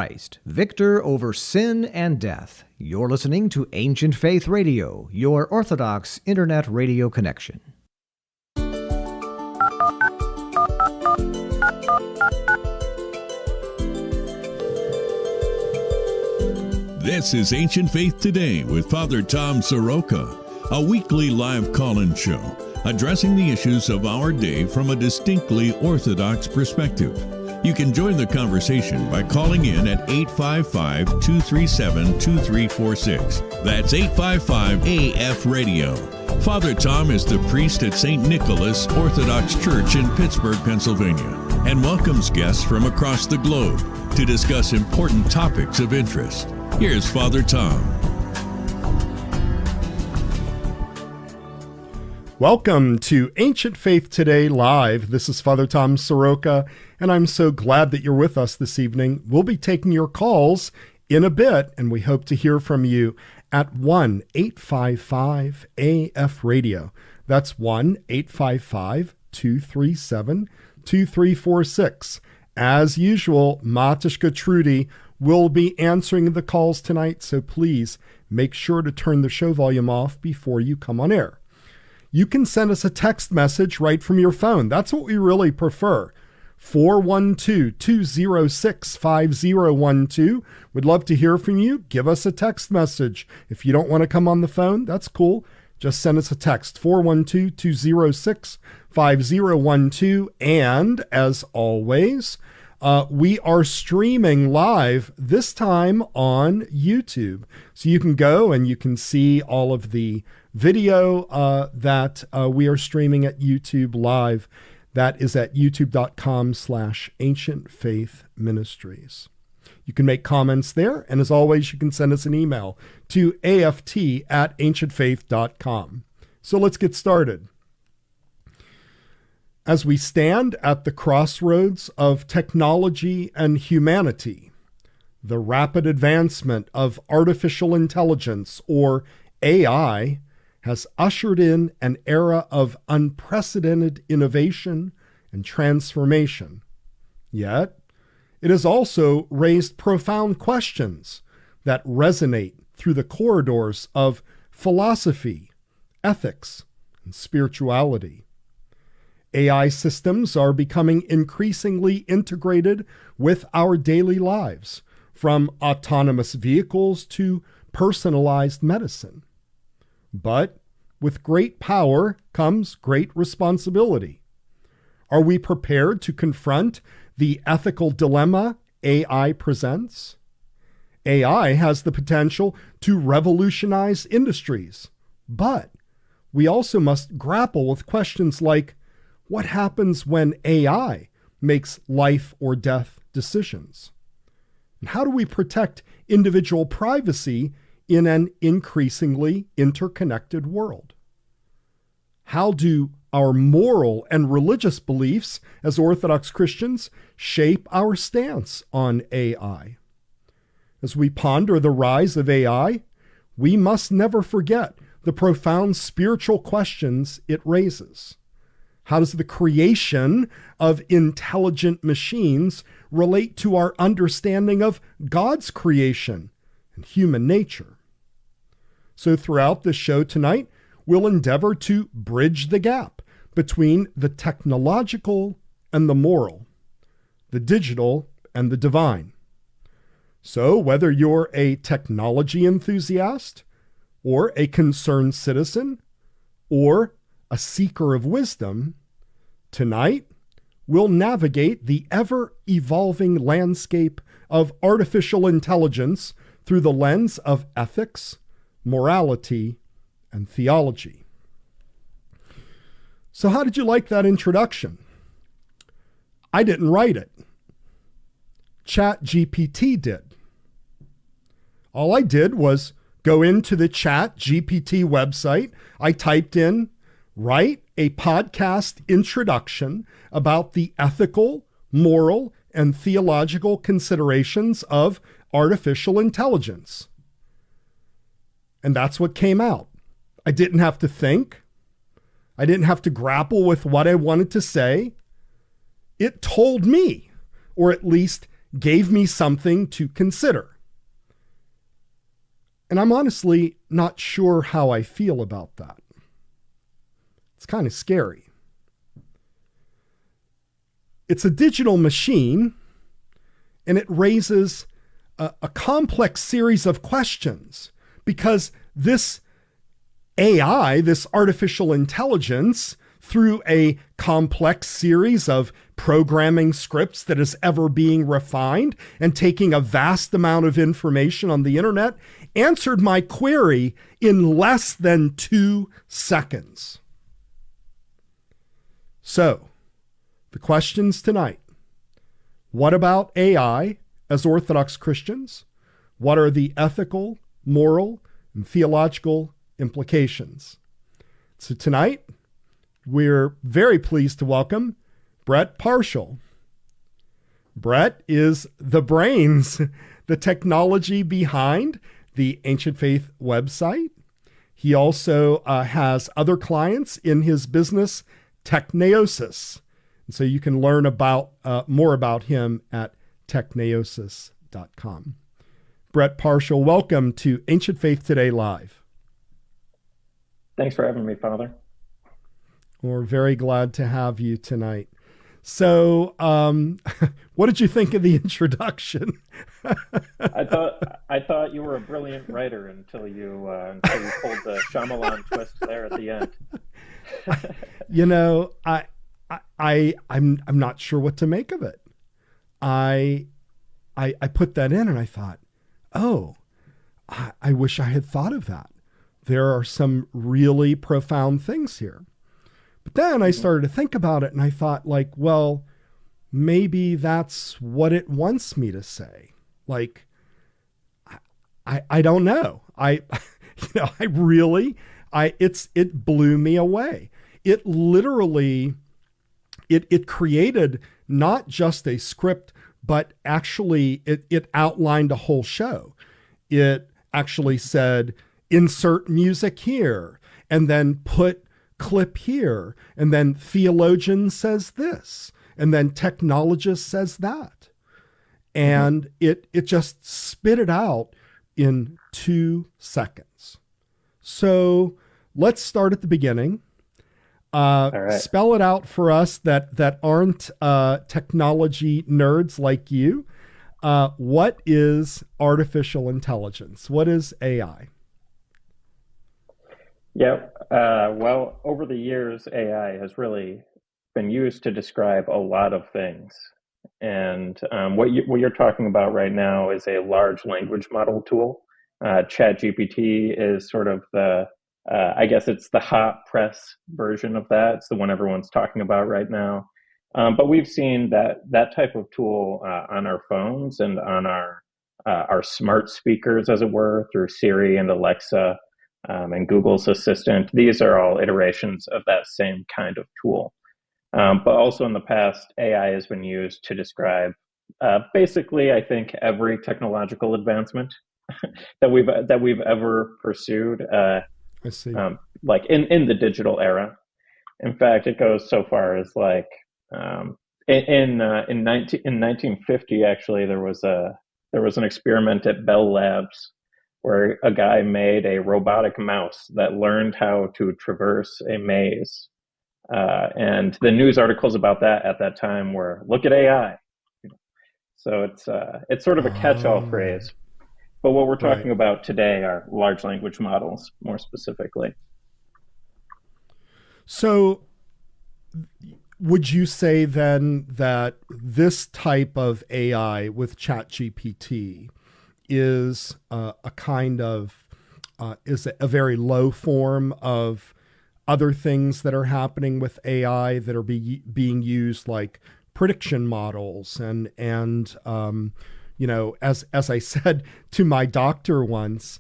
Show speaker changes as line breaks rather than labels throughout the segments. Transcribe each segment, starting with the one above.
Christ, victor over sin and death. You're listening to Ancient Faith Radio, your Orthodox Internet radio connection.
This is Ancient Faith Today with Father Tom Soroka, a weekly live call-in show addressing the issues of our day from a distinctly Orthodox perspective. You can join the conversation by calling in at 855-237-2346. That's 855-AF-RADIO. Father Tom is the priest at St. Nicholas Orthodox Church in Pittsburgh, Pennsylvania, and welcomes guests from across the globe to discuss important topics of interest. Here's Father Tom.
Welcome to Ancient Faith Today Live. This is Father Tom Soroka, and I'm so glad that you're with us this evening. We'll be taking your calls in a bit, and we hope to hear from you at 1-855-AF-RADIO. That's 1-855-237-2346. As usual, Matishka Trudy will be answering the calls tonight, so please make sure to turn the show volume off before you come on air. You can send us a text message right from your phone. That's what we really prefer. 412-206-5012. We'd love to hear from you. Give us a text message. If you don't want to come on the phone, that's cool. Just send us a text, 412-206-5012. And as always, we are streaming live this time on YouTube. So you can go and you can see all of the video that we are streaming at YouTube live. That is at youtube.com/Ancient Faith Ministries. You can make comments there. And as always, you can send us an email to aft@ancientfaith.com. So let's get started. As we stand at the crossroads of technology and humanity, the rapid advancement of artificial intelligence, or AI, has ushered in an era of unprecedented innovation and transformation. Yet, it has also raised profound questions that resonate through the corridors of philosophy, ethics, and spirituality. AI systems are becoming increasingly integrated with our daily lives, from autonomous vehicles to personalized medicine. But with great power comes great responsibility. Are we prepared to confront the ethical dilemma AI presents? AI has the potential to revolutionize industries, but we also must grapple with questions like, what happens when AI makes life or death decisions? And how do we protect individual privacy in an increasingly interconnected world? How do our moral and religious beliefs as Orthodox Christians shape our stance on AI? As we ponder the rise of AI, we must never forget the profound spiritual questions it raises. How does the creation of intelligent machines relate to our understanding of God's creation and human nature? So throughout this show tonight, we'll endeavor to bridge the gap between the technological and the moral, the digital and the divine. So whether you're a technology enthusiast, or a concerned citizen, or a seeker of wisdom, tonight we'll navigate the ever-evolving landscape of artificial intelligence through the lens of ethics, morality, and theology. So how did you like that introduction? I didn't write it. ChatGPT did. All I did was go into the ChatGPT website. I typed in, write a podcast introduction about the ethical, moral, and theological considerations of artificial intelligence. And that's what came out. I didn't have to think. I didn't have to grapple with what I wanted to say. It told me, or at least gave me something to consider. And I'm honestly not sure how I feel about that. It's kind of scary. It's a digital machine, and it raises a complex series of questions, because this AI, this artificial intelligence, through a complex series of programming scripts that is ever being refined and taking a vast amount of information on the internet, answered my query in less than 2 seconds. So, the questions tonight: what about AI as Orthodox Christians? What are the ethical, moral, and theological implications? So tonight, we're very pleased to welcome Brett Parshall. Brett is the brains, the technology behind the Ancient Faith website. He also has other clients in his business, Techneosis. And so you can learn about more about him at techneosis.com. Brett Parshall, welcome to Ancient Faith Today Live.
Thanks for having me, Father.
We're very glad to have you tonight. So, what did you think of the introduction?
I thought you were a brilliant writer until you pulled the Shyamalan twist there at the end.
I'm not sure what to make of it. I put that in and I thought, I wish I had thought of that. There are some really profound things here. But then I started to think about it and I thought, well, maybe that's what it wants me to say. I don't know. It blew me away. It literally, it created not just a script, but actually it outlined a whole show. It actually said, insert music here, and then put clip here, and then theologian says this, and then technologist says that. And it just spit it out in 2 seconds. So let's start at the beginning.
All right.
Spell it out for us that aren't technology nerds like you. What is artificial intelligence? What is AI?
Yeah. Well, over the years, AI has really been used to describe a lot of things. And what you're talking about right now is a large language model tool. ChatGPT is sort of I guess it's the hot press version of that. It's the one everyone's talking about right now. But we've seen that type of tool on our phones and on our smart speakers, as it were, through Siri and Alexa and Google's Assistant. These are all iterations of that same kind of tool. But also in the past, AI has been used to describe basically, I think, every technological advancement that we've ever pursued.
I see.
Like in the digital era. In fact, it goes so far as in 1950, actually, there was an experiment at Bell Labs where a guy made a robotic mouse that learned how to traverse a maze. And the news articles about that at that time were, "Look at AI." So it's sort of a catch-all phrase. But what we're talking about today are large language models, more specifically.
So would you say then that this type of AI with ChatGPT is a kind of, is a very low form of other things that are happening with AI that are being used, like prediction models and as I said to my doctor once,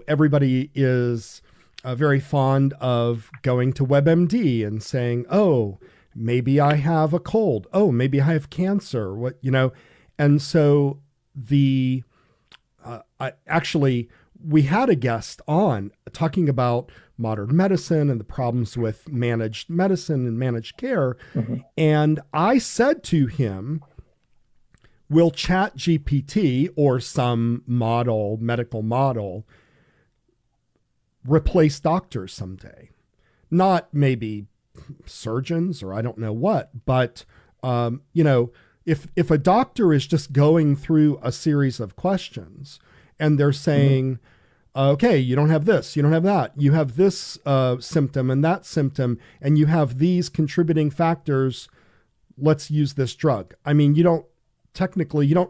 everybody is very fond of going to WebMD and saying, "Oh, maybe I have a cold. Oh, maybe I have cancer." And so we had a guest on talking about modern medicine and the problems with managed medicine and managed care. Mm-hmm. And I said to him, will ChatGPT or some medical model, replace doctors someday? Not maybe surgeons or I don't know what, but if a doctor is just going through a series of questions and they're saying, okay, you don't have this, you don't have that, you have this symptom and that symptom, and you have these contributing factors, let's use this drug. I mean, you don't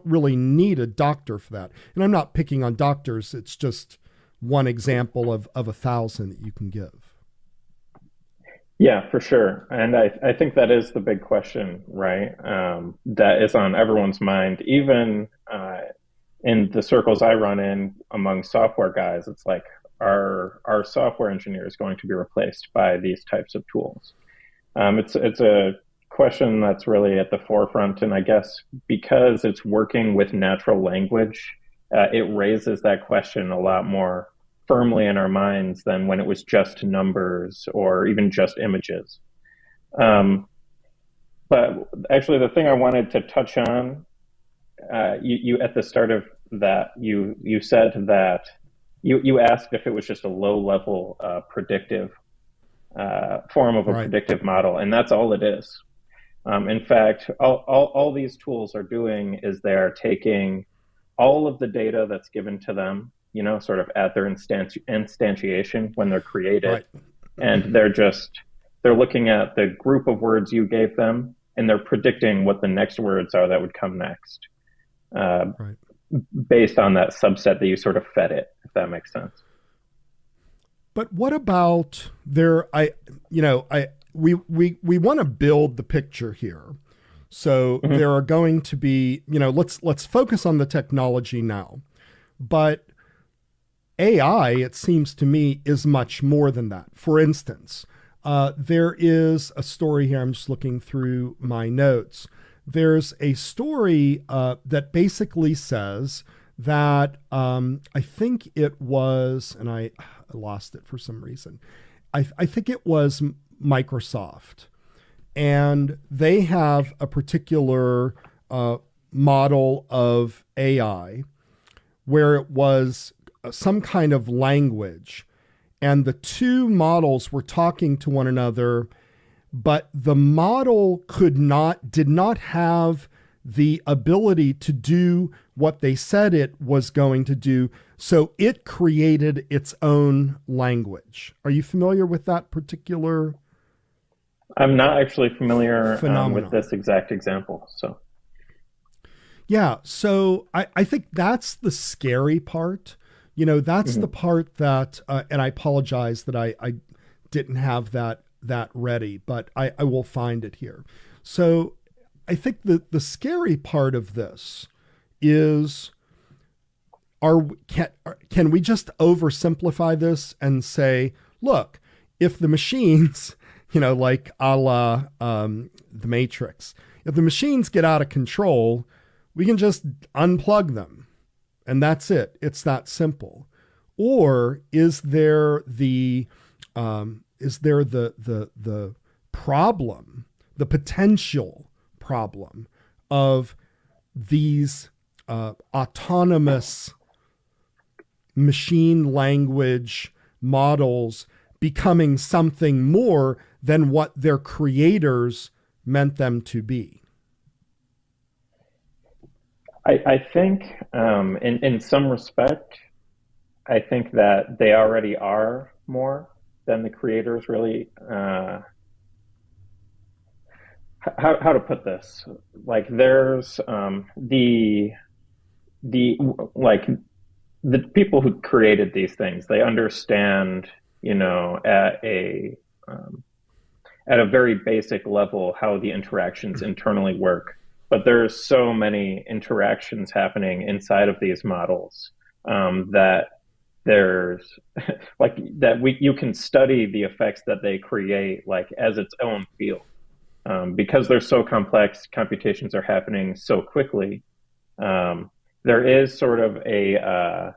really need a doctor for that. And I'm not picking on doctors. It's just one example of 1,000 that you can give.
Yeah, for sure. And I think that is the big question, right? That is on everyone's mind. Even in the circles I run in among software guys, it's like, are software engineers going to be replaced by these types of tools? It's a question that's really at the forefront. And I guess because it's working with natural language, it raises that question a lot more firmly in our minds than when it was just numbers or even just images. But actually, the thing I wanted to touch on, you at the start of that, you said that you asked if it was just a low-level predictive form of a predictive model, and that's all it is. In fact, all these tools are doing is they're taking all of the data that's given to them, sort of at their instantiation when they're created. Right. And they're looking at the group of words you gave them, and they're predicting what the next words are that would come next, based on that subset that you sort of fed it, if that makes sense.
But what about we want to build the picture here. So there are going to be, let's focus on the technology now. But AI, it seems to me, is much more than that. For instance, there is a story here. I'm just looking through my notes. There's a story that basically says that I think it was, and I lost it for some reason. I think it was Microsoft, and they have a particular model of AI where it was some kind of language, and the two models were talking to one another, but the model did not have the ability to do what they said it was going to do. So it created its own language. Are you familiar with that particular?
I'm not actually familiar with this exact example. So,
yeah. So I think that's the scary part. That's the part that, and I apologize that I didn't have that ready, but I will find it here. So I think the scary part of this is, can we just oversimplify this and say, look, if the machines, like a la the Matrix, if the machines get out of control, we can just unplug them and that's it. It's that simple. Or is there the problem, the potential problem of these autonomous machine language models becoming something more than what their creators meant them to be?
I think in some respect, I think that they already are more than the creators really. How to put this? Like there's the people who created these things, they understand, at a very basic level how the interactions internally work. But there's so many interactions happening inside of these models that there's you can study the effects that they create like as its own field. Because they're so complex, computations are happening so quickly. There is sort of a,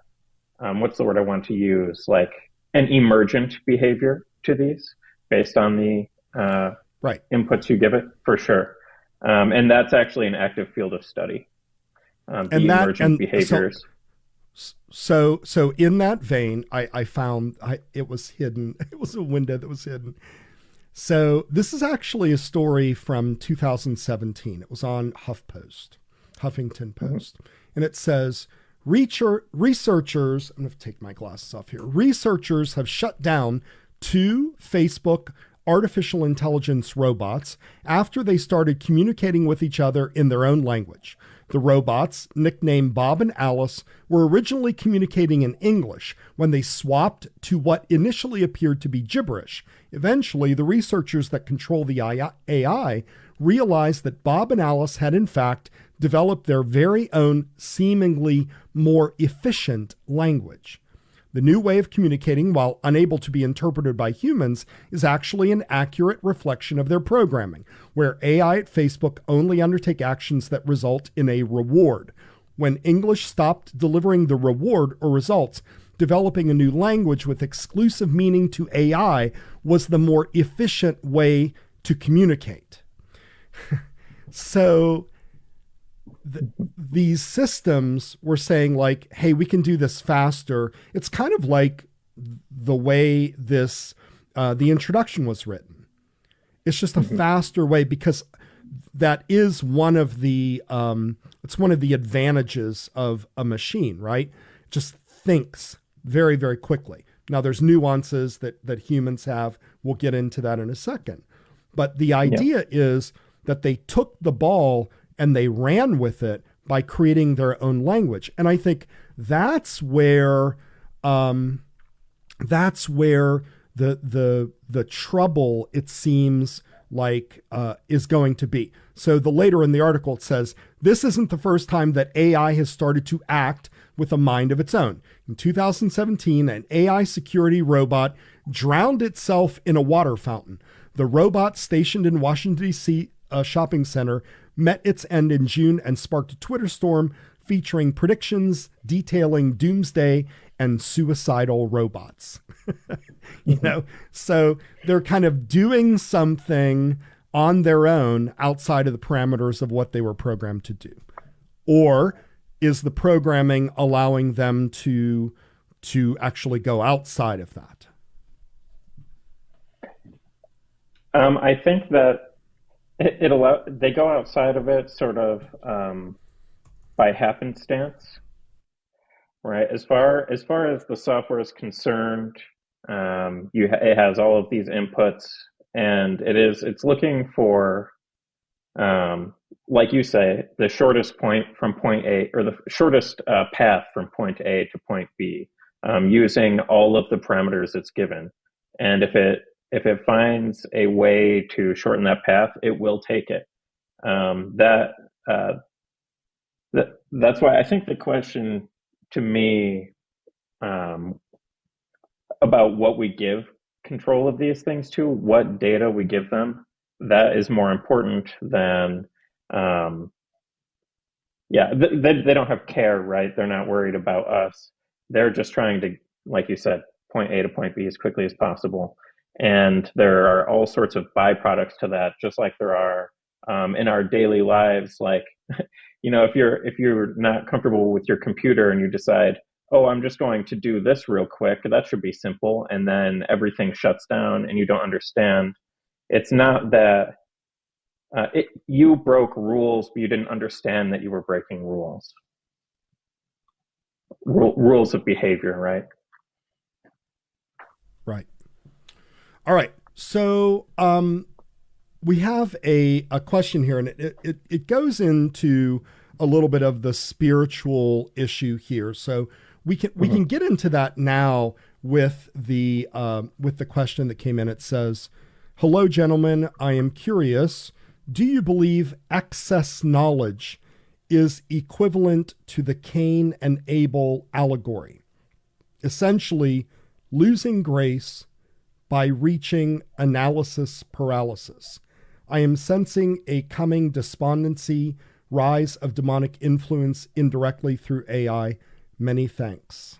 what's the word I want to use? Like an emergent behavior to these based on the inputs you give it, for sure. And that's actually an active field of study. the emergent behaviors.
So in that vein, I found it was hidden. It was a window that was hidden. So this is actually a story from 2017. It was on Huffington Post. And it says, researchers, I'm going to take my glasses off here. Researchers have shut down 2 Facebook artificial intelligence robots after they started communicating with each other in their own language. The robots, nicknamed Bob and Alice, were originally communicating in English when they swapped to what initially appeared to be gibberish. Eventually, the researchers that control the AI realized that Bob and Alice had in fact developed their very own, seemingly more efficient language. The new way of communicating, while unable to be interpreted by humans, is actually an accurate reflection of their programming, where AI at Facebook only undertake actions that result in a reward. When English stopped delivering the reward or results, developing a new language with exclusive meaning to AI was the more efficient way to communicate. So these systems were saying like, hey, we can do this faster. It's kind of like the way this, the introduction was written. It's just a faster way, because that is one of the, it's one of the advantages of a machine, right? It just thinks very, very quickly. Now there's nuances that humans have. We'll get into that in a second. But the idea is that they took the ball and they ran with it by creating their own language. And I think that's where the trouble, it seems like, is going to be. So the later in the article, it says, this isn't the first time that AI has started to act with a mind of its own. In 2017, an AI security robot drowned itself in a water fountain. The robot, stationed in Washington, D.C. Shopping center, met its end in June and sparked a Twitter storm featuring predictions detailing doomsday and suicidal robots. So they're kind of doing something on their own outside of the parameters of what they were programmed to do. Or is the programming allowing them to actually go outside of that?
I think that they go outside of it sort of by happenstance, right? As far as the software is concerned, it has all of these inputs, and it's looking for, like you say, the shortest point from point A, or the shortest path from point A to point B, using all of the parameters it's given. And if it finds a way to shorten that path, it will take it. That's why I think the question to me about what we give control of these things to, what data we give them, that is more important than, they don't have care, right? They're not worried about us. They're just trying to, like you said, point A to point B as quickly as possible. And there are all sorts of byproducts to that, just like there are in our daily lives. Like, if you're not comfortable with your computer and you decide, oh, I'm just going to do this real quick, that should be simple, and then everything shuts down and you don't understand. It's not that you broke rules, but you didn't understand that you were breaking rules. Rules of behavior, right?
Right. All right. So we have a question here, and it goes into a little bit of the spiritual issue here. So we can get into that now with the question that came in. It says, "Hello, gentlemen. I am curious. Do you believe excess knowledge is equivalent to the Cain and Abel allegory? Essentially, losing grace by reaching analysis paralysis. I am sensing a coming despondency, rise of demonic influence indirectly through AI. Many thanks."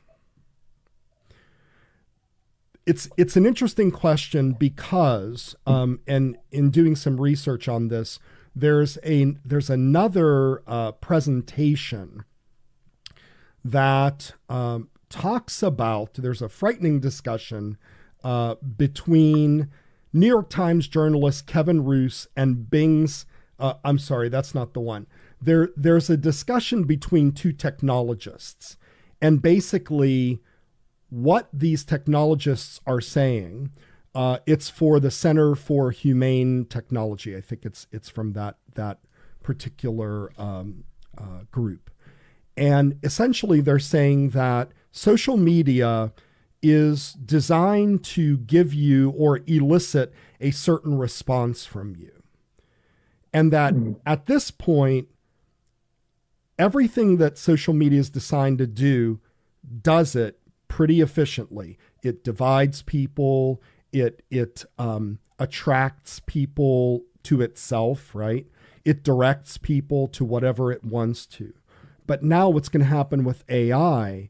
It's an interesting question because, and in doing some research on this, there's another presentation that talks about, there's a frightening discussion between New York Times journalist Kevin Roose and Bing's, I'm sorry, that's not the one. There's a discussion between two technologists, and basically what these technologists are saying, it's for the Center for Humane Technology. I think it's from that particular group. And essentially they're saying that social media is designed to give you or elicit a certain response from you. And that at this point, everything that social media is designed to do does it pretty efficiently. It divides people. It attracts people to itself, right? It directs people to whatever it wants to. But now what's going to happen with AI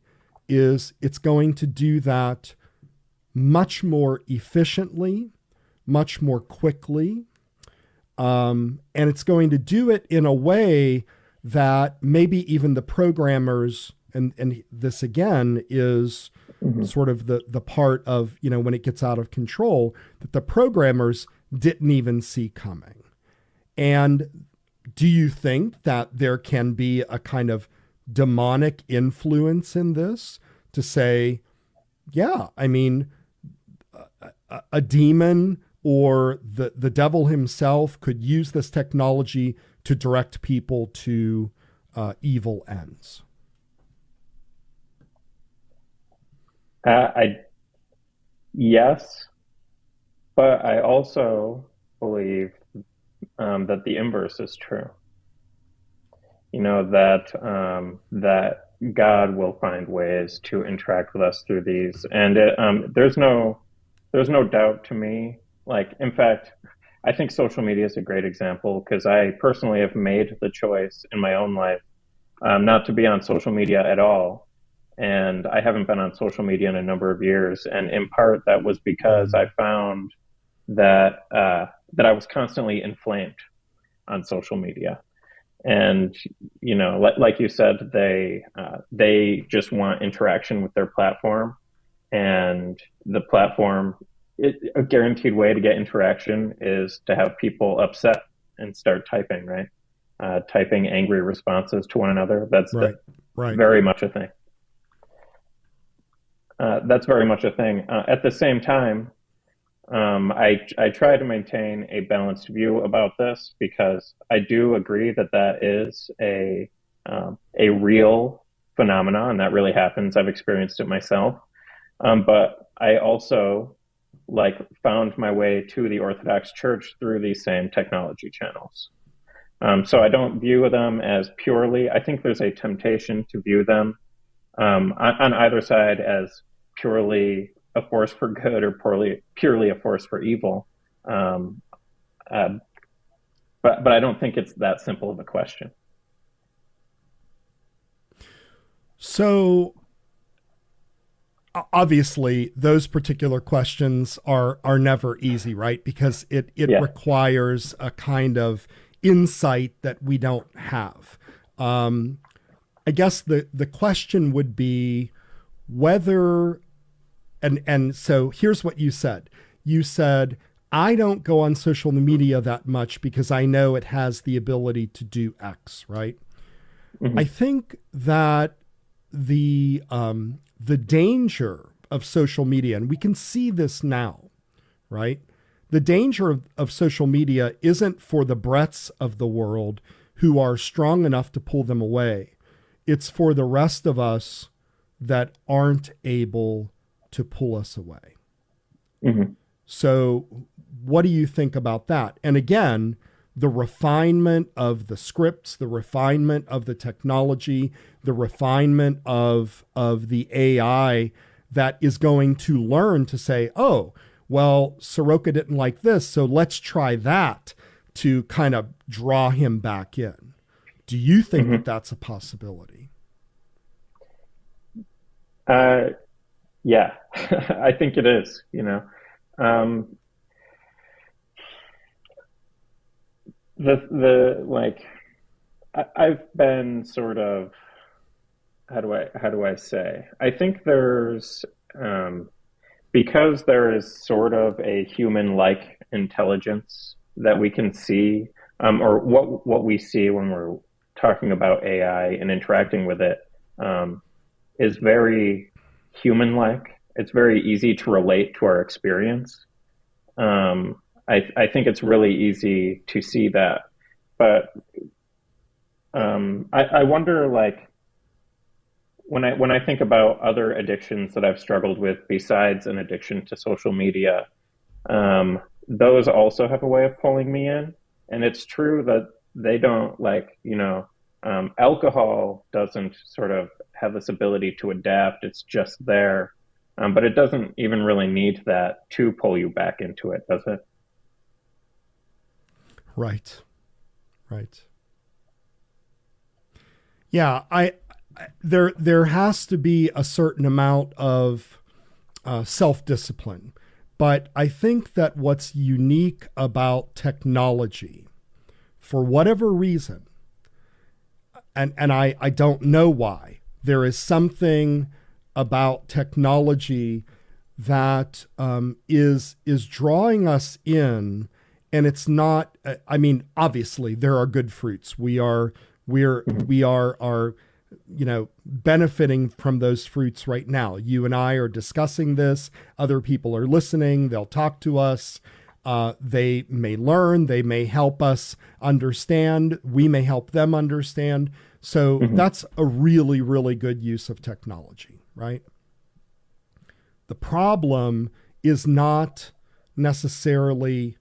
is it's going to do that much more efficiently, much more quickly. And it's going to do it in a way that maybe even the programmers, and this again is sort of the part of, when it gets out of control, that the programmers didn't even see coming. And do you think that there can be a kind of demonic influence in this to say, yeah, I mean, a demon or the devil himself could use this technology to direct people to evil ends?
Yes, but I also believe that the inverse is true. That God will find ways to interact with us through these, and there's no doubt to me. Like, in fact, I think social media is a great example, because I personally have made the choice in my own life not to be on social media at all. And I haven't been on social media in a number of years. And in part, that was because I found that I was constantly inflamed on social media. And, like you said, they just want interaction with their platform. And the platform, a guaranteed way to get interaction is to have people upset and start typing, right? Typing angry responses to one another. That's
right.
Very much a thing. That's very much a thing. At the same time, I try to maintain a balanced view about this, because I do agree that is a real phenomenon, and that really happens. I've experienced it myself. But I also found my way to the Orthodox Church through these same technology channels. So I don't view them as purely, I think there's a temptation to view them on either side as purely a force for good or purely a force for evil. But I don't think it's that simple of a question.
So obviously those particular questions are never easy, right? Because it requires a kind of insight that we don't have. I guess the question would be whether, and so here's what you said. You said, I don't go on social media that much because I know it has the ability to do X, right? Mm-hmm. I think that the danger of social media, and we can see this now, right? The danger of social media isn't for the Bretts of the world who are strong enough to pull them away. It's for the rest of us that aren't able to pull us away. Mm-hmm. So what do you think about that? And again, the refinement of the scripts, the refinement of the technology, the refinement of the AI that is going to learn to say, oh, well, Soroka didn't like this, so let's try that to kind of draw him back in. Do you think mm-hmm. that that's a possibility?
Yeah, I think it is, the like I've been sort of, how do I say? I think there's because there is sort of a human-like intelligence that we can see, or what we see when we're talking about AI and interacting with it, is very human-like. It's very easy to relate to our experience. I think it's really easy to see that, but I wonder, like, when I think about other addictions that I've struggled with besides an addiction to social media, those also have a way of pulling me in. And it's true that they don't, like, alcohol doesn't sort of have this ability to adapt. It's just there. But it doesn't even really need that to pull you back into it, does it?
Right. Right. Yeah, there has to be a certain amount of self-discipline. But I think that what's unique about technology, for whatever reason, and I don't know why, there is something about technology that is drawing us in, and it's not. I mean, obviously there are good fruits. We are benefiting from those fruits right now. You and I are discussing this. Other people are listening. They'll talk to us. They may learn. They may help us understand. We may help them understand. So that's a really, really good use of technology, right? The problem is not necessarily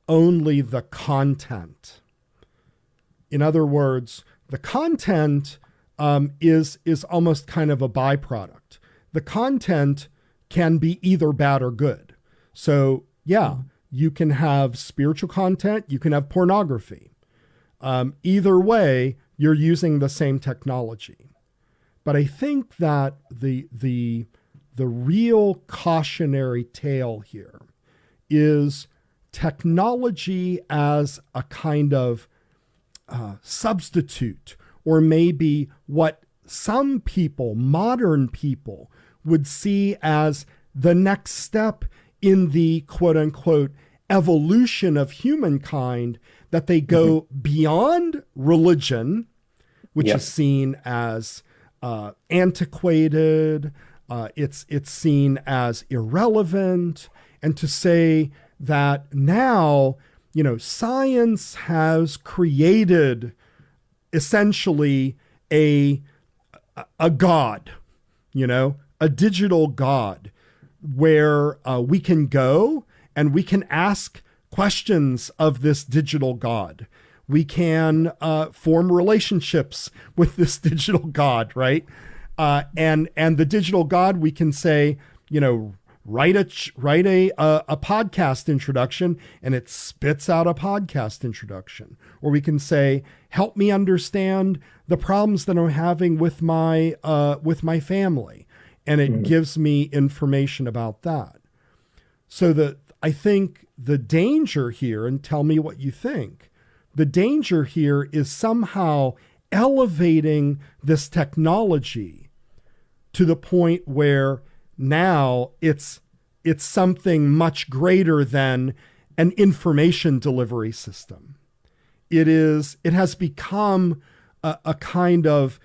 only the content. In other words, the content is almost kind of a byproduct. The content can be either bad or good. So yeah, you can have spiritual content, you can have pornography. Either way, you're using the same technology. But I think that the real cautionary tale here is technology as a kind of substitute, or maybe what some people, modern people, would see as the next step in the quote unquote evolution of humankind, that they go beyond religion, which is seen as antiquated, it's seen as irrelevant, and to say that now, science has created essentially a God, a digital God, where we can go and we can ask questions of this digital God. We can form relationships with this digital God, right? And the digital God, we can say, write a podcast introduction, and it spits out a podcast introduction. Or we can say, help me understand the problems that I'm having with my family, and it gives me information about that. So I think the danger here, and tell me what you think, the danger here is somehow elevating this technology to the point where now it's something much greater than an information delivery system. It has become a kind of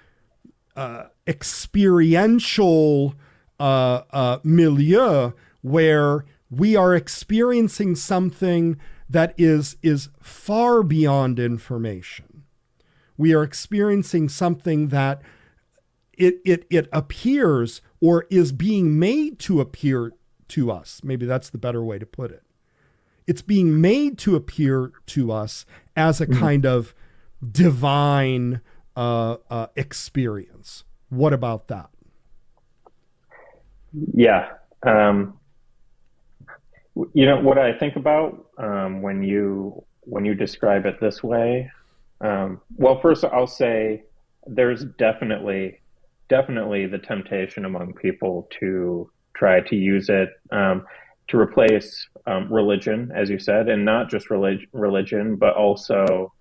experiential milieu where we are experiencing something that is far beyond information. We are experiencing something that it appears, or is being made to appear to us. Maybe that's the better way to put it. It's being made to appear to us as a kind of divine experience. What about that?
Yeah. What I think about when you describe it this way, well, first I'll say there's definitely the temptation among people to try to use it replace religion, as you said, and not just religion, but also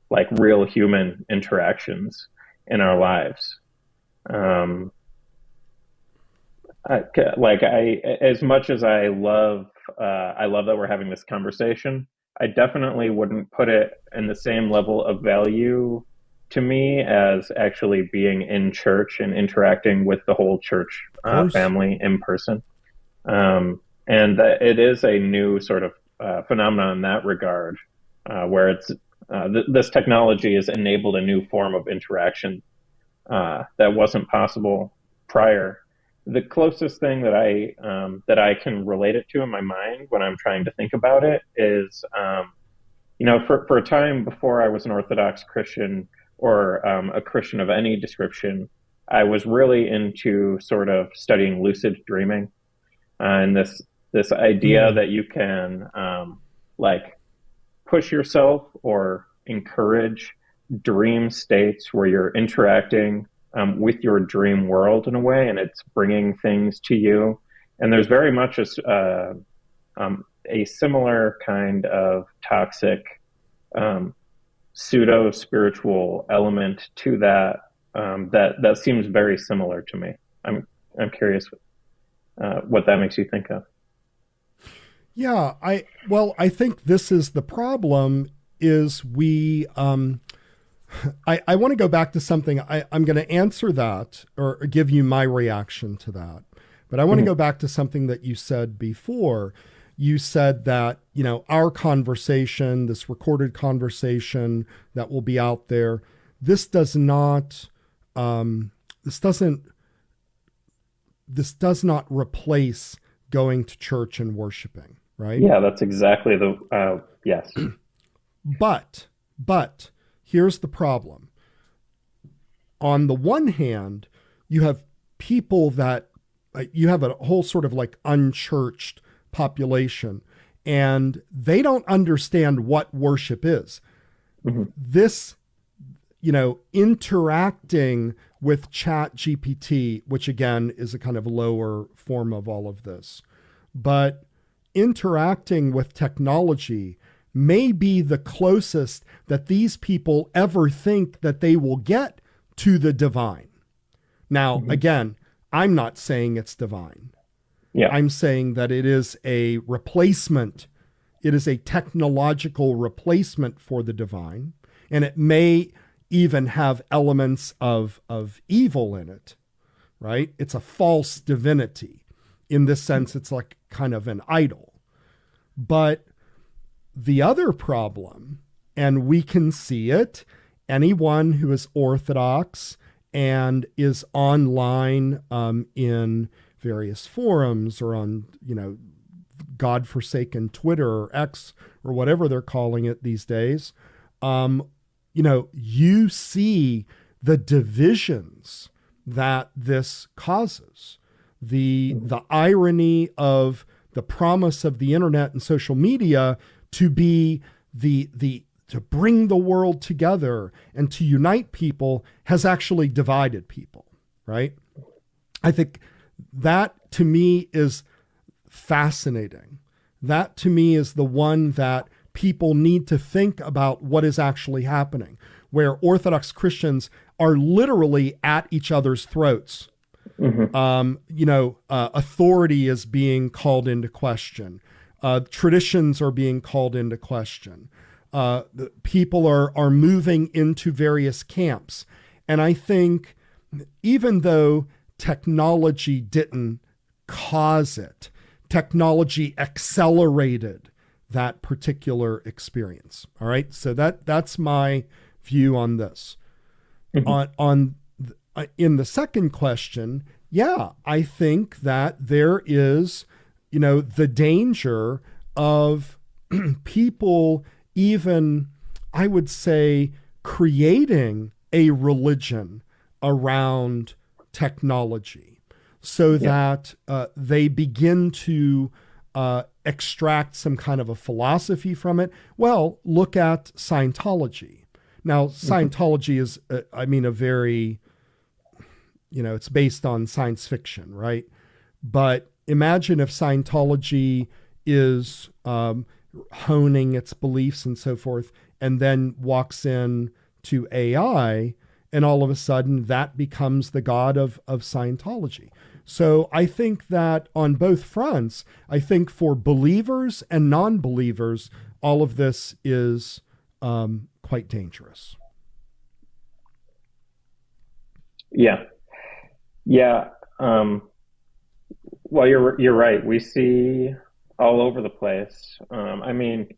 like real human interactions in our lives. As much as I love that we're having this conversation, I definitely wouldn't put it in the same level of value to me as actually being in church and interacting with the whole church family in person. And that it is a new sort of phenomenon in that regard, where it's this technology has enabled a new form of interaction that wasn't possible prior. The closest thing that I can relate it to in my mind when I'm trying to think about it is, for a time before I was an Orthodox Christian or a Christian of any description, I was really into sort of studying lucid dreaming, and this idea that you can like push yourself or encourage dream states where you're interacting with your dream world in a way, and it's bringing things to you. And there's very much a similar kind of toxic pseudo-spiritual element to that that seems very similar to me. I'm curious what that makes you think of.
Yeah, I think this is the problem, is we I want to go back to something. I'm going to answer that or give you my reaction to that. But I want to go back to something that you said before. You said that, our conversation, this recorded conversation that will be out there, this does not replace going to church and worshiping, right?
Yeah, that's exactly yes.
But here's the problem. On the one hand, you have people that you have a whole sort of like unchurched population, and they don't understand what worship is. This, interacting with Chat GPT, which again is a kind of lower form of all of this, but interacting with technology may be the closest that these people ever think that they will get to the divine. Now, again, I'm not saying it's divine.
Yeah.
I'm saying that it is a replacement. It is a technological replacement for the divine. And it may even have elements of evil in it, right? It's a false divinity. In this sense, it's like kind of an idol. But the other problem, and we can see it, anyone who is Orthodox and is online in various forums or on, godforsaken Twitter or X or whatever they're calling it these days, you see the divisions that this causes, the irony of the promise of the internet and social media to be to bring the world together and to unite people has actually divided people, right? I think that to me is fascinating. That to me is the one that people need to think about what is actually happening, where Orthodox Christians are literally at each other's throats. Authority is being called into question. Traditions are being called into question. People are moving into various camps. And I think even though technology didn't cause it, technology accelerated that particular experience. All right. So that's my view on this. In the second question, yeah, I think that there is, the danger of people even, I would say, creating a religion around technology so that they begin to extract some kind of a philosophy from it. Well, look at Scientology. Now, Scientology is, a very, it's based on science fiction, right? But imagine if Scientology is honing its beliefs and so forth, and then walks in to AI, and all of a sudden that becomes the god of Scientology. So I think that on both fronts, I think for believers and non-believers, all of this is quite dangerous.
Yeah. Well, you're right. We see all over the place. I mean,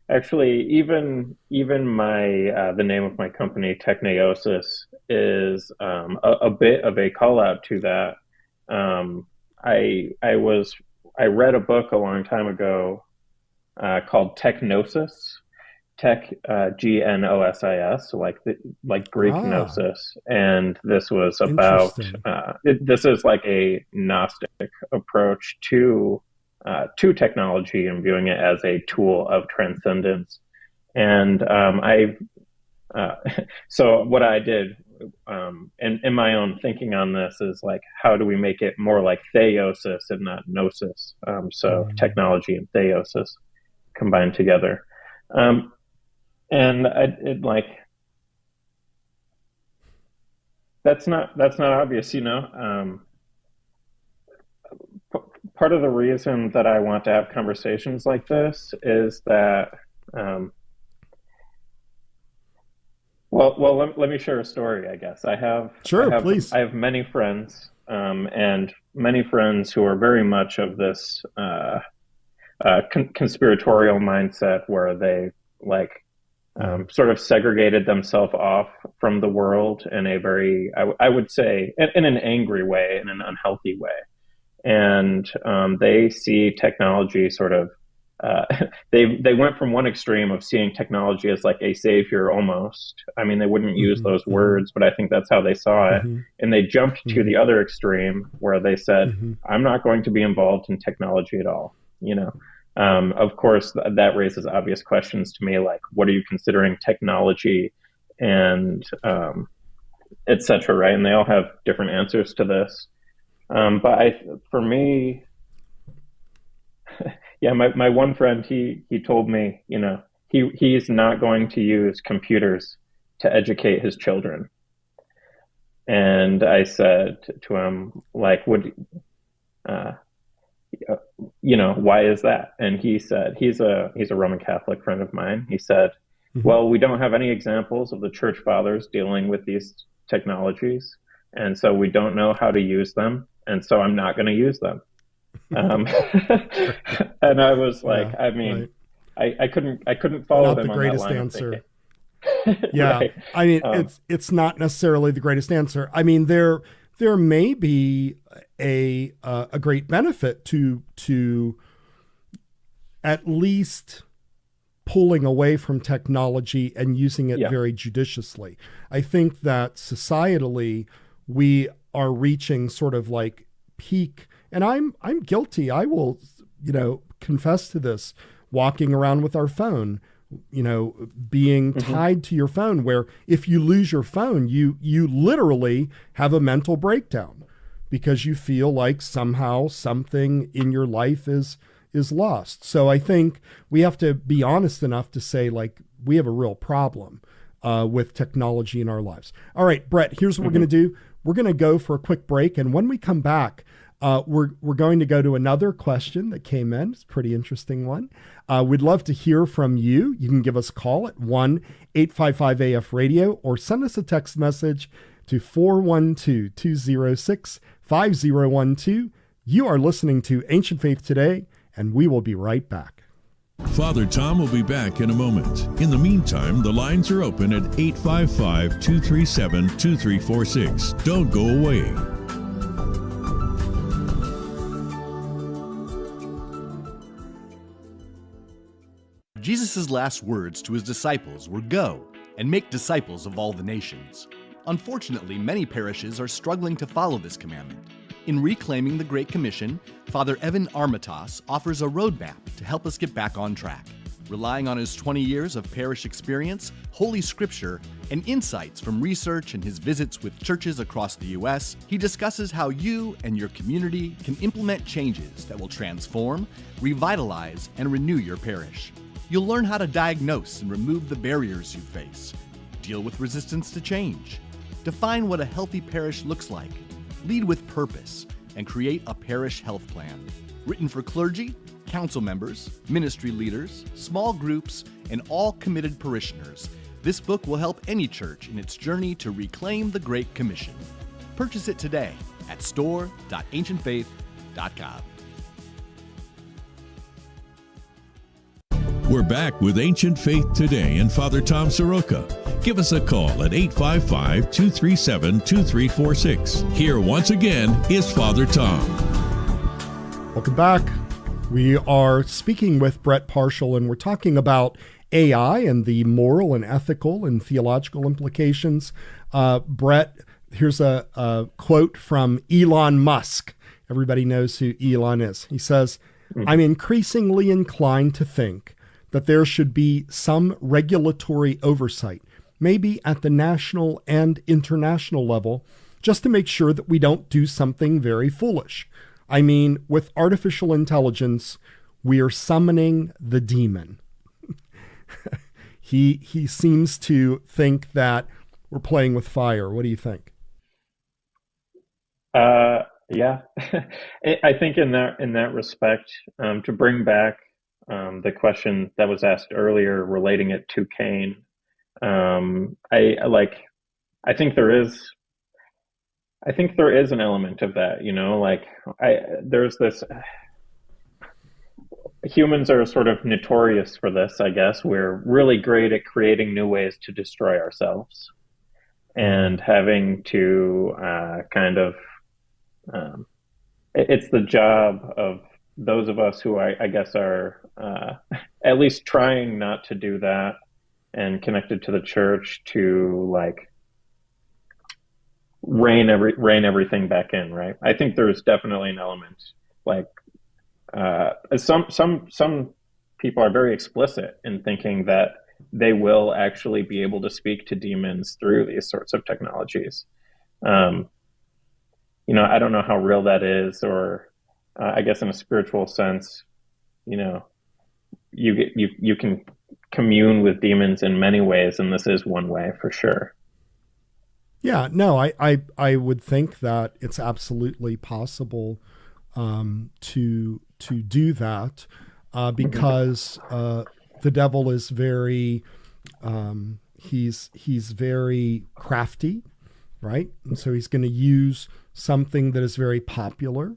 actually, even my the name of my company, Techneosis, is a bit of a call out to that. I read a book a long time ago called Techneosis. Tech, Gnosis, so like Greek gnosis, and this was about this is like a Gnostic approach to technology and viewing it as a tool of transcendence. And so what I did in my own thinking on this is like, how do we make it more like theosis and not gnosis? So technology and theosis combined together. And that's not obvious, you know. Part of the reason that I want to have conversations like this is that, let me share a story, I guess.
Please.
I have many friends, and many friends who are very much of this conspiratorial mindset where they sort of segregated themselves off from the world in a very, I would say, in an angry way, in an unhealthy way. And they see technology sort of, they went from one extreme of seeing technology as like a savior almost. I mean, they wouldn't use those words, but I think that's how they saw it. And they jumped to the other extreme where they said, I'm not going to be involved in technology at all, you know. Of course, that raises obvious questions to me, like, what are you considering technology, and et cetera, right? And they all have different answers to this. But for me, yeah, my one friend, he told me, you know, he's not going to use computers to educate his children. And I said to him, like, you know, why is that? And he said, he's a Roman Catholic friend of mine. He said, well, we don't have any examples of the church fathers dealing with these technologies, and so we don't know how to use them, and so I'm not going to use them. And I was like, I mean, right. I couldn't follow
not
him
the
on
greatest
that line
answer.
Yeah,
right. I mean, it's not necessarily the greatest answer. I mean, there may be a great benefit to at least pulling away from technology and using it very judiciously. I think that societally we are reaching sort of like peak, and I'm guilty. I will, you know, confess to this, walking around with our phone, you know, being tied to your phone, where if you lose your phone, you literally have a mental breakdown because you feel like somehow something in your life is lost. So I think we have to be honest enough to say, like, we have a real problem with technology in our lives. All right, Brett, here's what we're going to do. We're going to go for a quick break. And when we come back, we're going to go to another question that came in. It's a pretty interesting one. We'd love to hear from you. You can give us a call at 1-855-AF-RADIO or send us a text message to 412-206-5012. You are listening to Ancient Faith Today, and we will be right back.
Father Tom will be back in a moment. In the meantime, the lines are open at 855-237-2346. Don't go away.
Jesus' last words to his disciples were, "Go and make disciples of all the nations." Unfortunately, many parishes are struggling to follow this commandment. In Reclaiming the Great Commission, Father Evan Armitage offers a roadmap to help us get back on track. Relying on his 20 years of parish experience, Holy Scripture, and insights from research and his visits with churches across the U.S., he discusses how you and your community can implement changes that will transform, revitalize, and renew your parish. You'll learn how to diagnose and remove the barriers you face, deal with resistance to change, define what a healthy parish looks like, lead with purpose, and create a parish health plan. Written for clergy, council members, ministry leaders, small groups, and all committed parishioners, this book will help any church in its journey to reclaim the Great Commission. Purchase it today at store.ancientfaith.com.
We're back with Ancient Faith Today and Father Tom Soroka. Give us a call at 855-237-2346. Here once again is Father Tom.
Welcome back. We are speaking with Brett Parshall, and we're talking about AI and the moral and ethical and theological implications. Brett, here's a quote from Elon Musk. Everybody knows who Elon is. He says, "I'm increasingly inclined to think that there should be some regulatory oversight, maybe at the national and international level, just to make sure that we don't do something very foolish. I mean, with artificial intelligence, we are summoning the demon." He seems to think that we're playing with fire. What do you think?
Yeah, I think in that respect, to bring back the question that was asked earlier, relating it to Cain, I think there is an element of that, there's this, humans are sort of notorious for this, I guess. We're really great at creating new ways to destroy ourselves and having to it's the job of those of us who I guess are at least trying not to do that and connected to the church to rein everything back in, right? I think there's definitely an element, some people are very explicit in thinking that they will actually be able to speak to demons through these sorts of technologies. I don't know how real that is, or I guess in a spiritual sense, you can commune with demons in many ways, and this is one way for sure.
Yeah, no, I would think that it's absolutely possible to do that because the devil is very he's very crafty, right? And so he's going to use something that is very popular,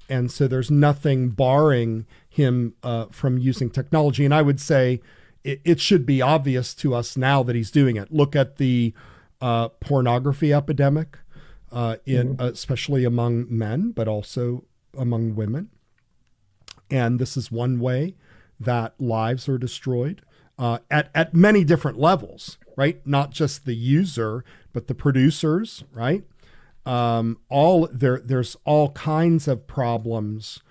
and so there's nothing barring him from using technology. And I would say it should be obvious to us now that he's doing it. Look at the pornography epidemic, especially among men, but also among women. And this is one way that lives are destroyed at many different levels, right? Not just the user, but the producers, right? There's all kinds of problems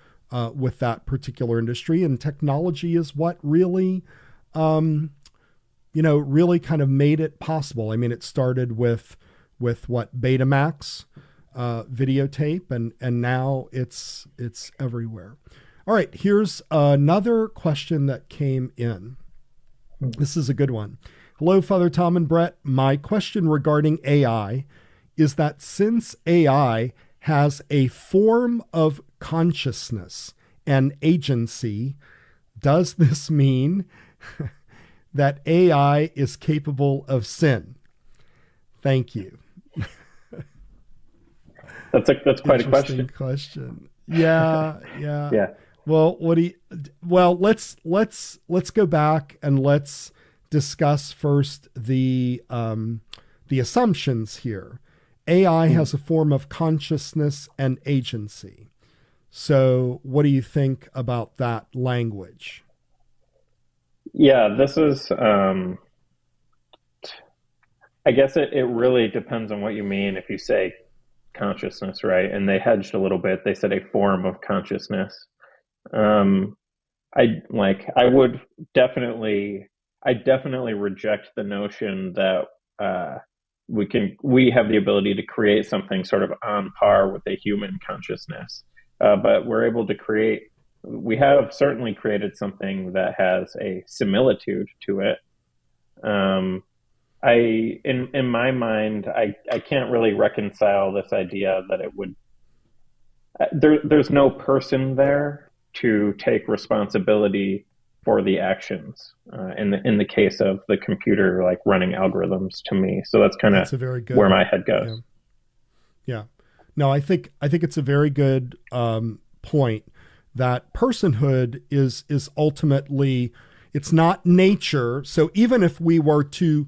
with that particular industry, and technology is what really really kind of made it possible. I mean, it started with what, Betamax videotape, and now it's everywhere. All right, here's another question that came in. This is a good one. Hello, Father Tom and Brett. My question regarding AI is that since AI has a form of consciousness and agency, does this mean that AI is capable of sin? Thank you.
That's quite a
question. Yeah.
Yeah.
Well, let's go back and let's discuss first the assumptions here. AI has a form of consciousness and agency. So what do you think about that language?
Yeah, this is, I guess it really depends on what you mean if you say consciousness, right? And they hedged a little bit. They said a form of consciousness. I would definitely, I definitely reject the notion that we have the ability to create something sort of on par with a human consciousness. But we're able to create, we have certainly created something that has a similitude to it. In my mind, I can't really reconcile this idea that it would, there's no person there to take responsibility for the actions in the case of the computer like running algorithms to me. So that's kind of where my head goes.
Yeah. No, I think it's a very good point that personhood is ultimately, it's not nature. So even if we were to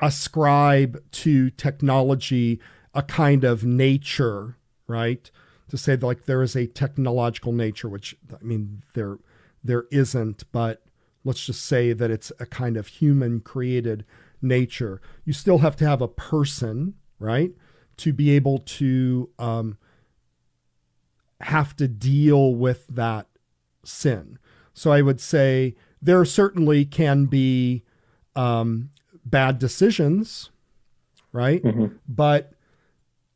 ascribe to technology a kind of nature, right? To say that, like, there is a technological nature, which, I mean, there isn't, but let's just say that it's a kind of human created nature. You still have to have a person, right? To be able to have to deal with that sin. So I would say there certainly can be bad decisions, right? Mm-hmm. But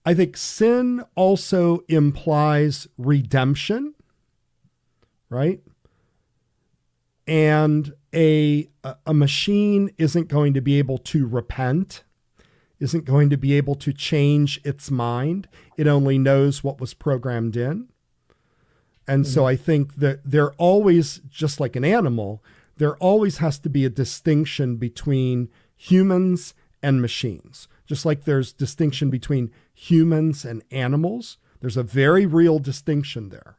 I think sin also implies redemption, right? And a machine isn't going to be able to repent, isn't going to be able to change its mind. It only knows what was programmed in. And so I think that there always, just like an animal, there always has to be a distinction between humans and machines. Just like there's distinction between humans and animals, there's a very real distinction there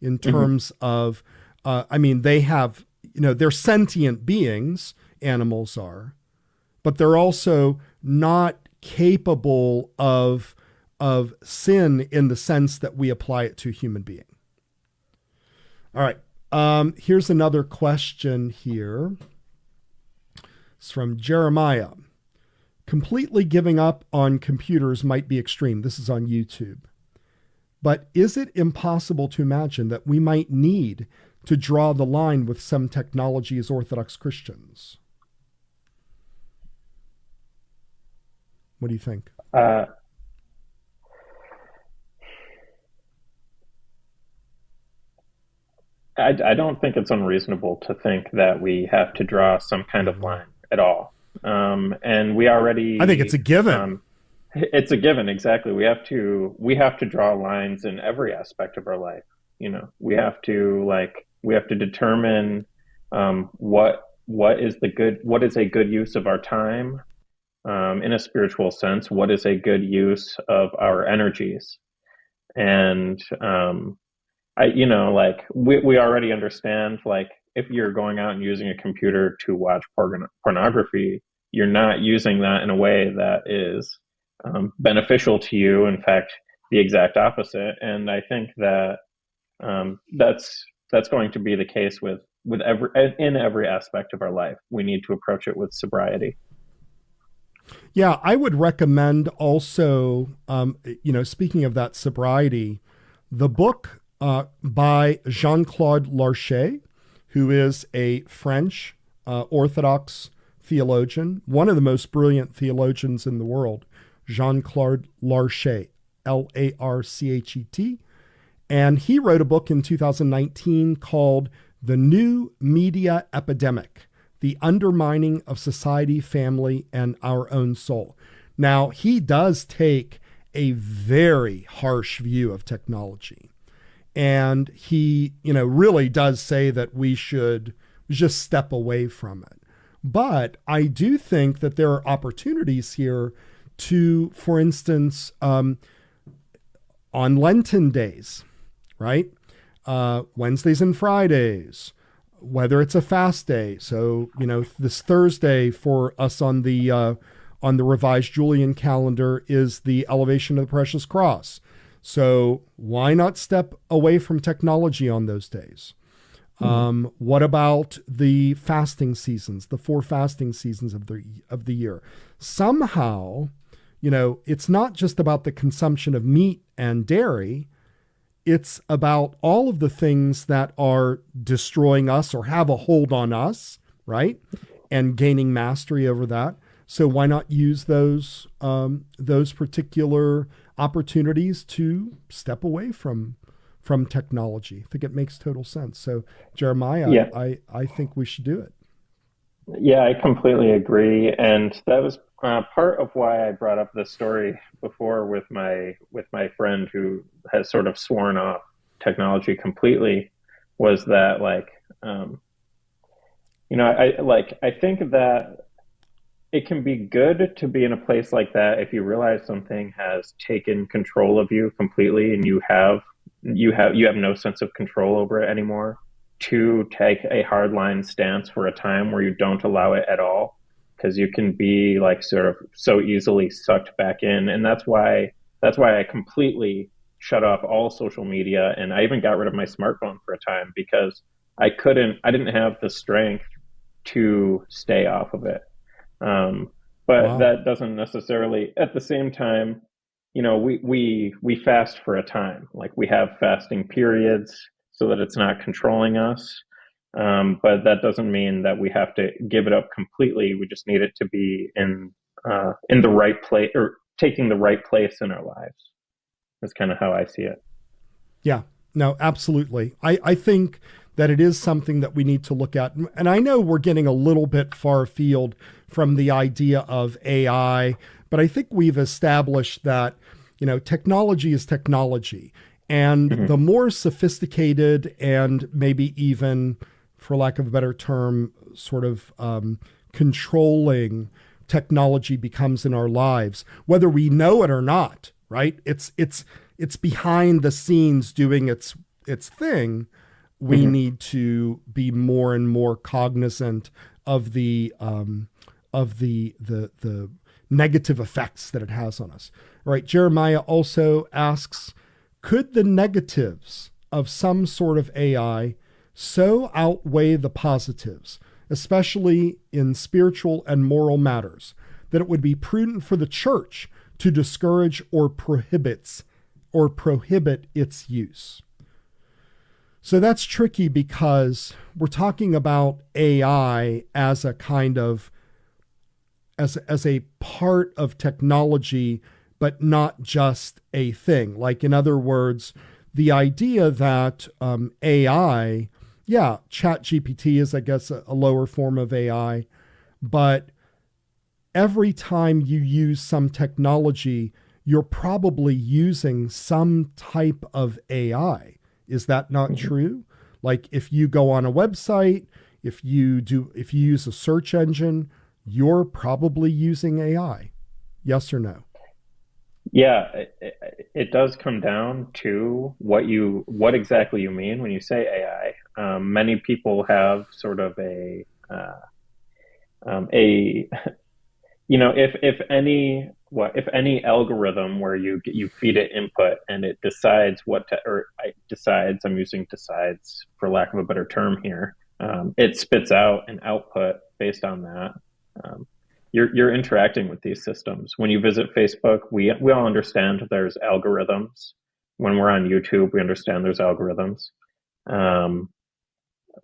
in terms of, I mean, they have, they're sentient beings, animals are, but they're also not capable of sin in the sense that we apply it to a human being. All right. Here's another question here. It's from Jeremiah. Completely giving up on computers might be extreme. This is on YouTube. But is it impossible to imagine that we might need to draw the line with some technology as Orthodox Christians? What do you think?
I don't think it's unreasonable to think that we have to draw some kind of line at all. And we already,
I think it's a given.
It's a given. Exactly. We have to draw lines in every aspect of our life. We have to determine, what is a good use of our time, in a spiritual sense, what is a good use of our energies. And, we already understand, like, if you're going out and using a computer to watch pornography, you're not using that in a way that is beneficial to you. In fact, the exact opposite. And I think that that's going to be the case with every aspect of our life. We need to approach it with sobriety.
Yeah, I would recommend also, speaking of that sobriety, the book by Jean-Claude Larcher, who is a French Orthodox theologian, one of the most brilliant theologians in the world, Jean-Claude Larcher, Larchet. And he wrote a book in 2019 called The New Media Epidemic, The Undermining of Society, Family, and Our Own Soul. Now, he does take a very harsh view of technology. And he, really does say that we should just step away from it. But I do think that there are opportunities here to, for instance, on Lenten days, right? Wednesdays and Fridays, whether it's a fast day. So, this Thursday for us on the revised Julian calendar is the Elevation of the Precious Cross. So why not step away from technology on those days? What about the fasting seasons, the 4 fasting seasons of the year? Somehow, it's not just about the consumption of meat and dairy. It's about all of the things that are destroying us or have a hold on us, right? And gaining mastery over that. So why not use those particular opportunities to step away from technology? I think it makes total sense. So Jeremiah,
Yeah.
I think we should do it.
Yeah, I completely agree, and that was part of why I brought up this story before with my friend who has sort of sworn off technology completely. Was that I think that it can be good to be in a place like that if you realize something has taken control of you completely, and you have no sense of control over it anymore, to take a hardline stance for a time where you don't allow it at all, because you can be sort of so easily sucked back in. And that's why I completely shut off all social media, and I even got rid of my smartphone for a time, because I didn't have the strength to stay off of it. But
Wow.
that doesn't necessarily, at the same time, we fast for a time. We have fasting periods so that it's not controlling us. But that doesn't mean that we have to give it up completely. We just need it to be in the right place, or taking the right place in our lives. That's kind of how I see it.
Yeah, no, absolutely. I think that it is something that we need to look at. And I know we're getting a little bit far afield from the idea of AI, but I think we've established that, technology is technology. And the more sophisticated and maybe even, for lack of a better term, sort of controlling technology becomes in our lives, whether we know it or not, right? It's behind the scenes doing its thing. We need to be more and more cognizant of the negative effects that it has on us. All right. Jeremiah also asks, could the negatives of some sort of AI so outweigh the positives, especially in spiritual and moral matters, that it would be prudent for the church to discourage or prohibit its use? So that's tricky, because we're talking about AI as a kind of, as a part of technology, but not just a thing. In other words, the idea that AI, ChatGPT is, I guess, a lower form of AI, but every time you use some technology, you're probably using some type of AI. Is that not true? If you go on a website, if you use a search engine, you're probably using AI. Yes or no?
Yeah, it does come down to what exactly you mean when you say AI. Many people have sort of if any algorithm where you feed it input and it decides I'm using decides for lack of a better term here, it spits out an output based on that. You're interacting with these systems. When you visit Facebook, we all understand there's algorithms. When we're on YouTube, we understand there's algorithms.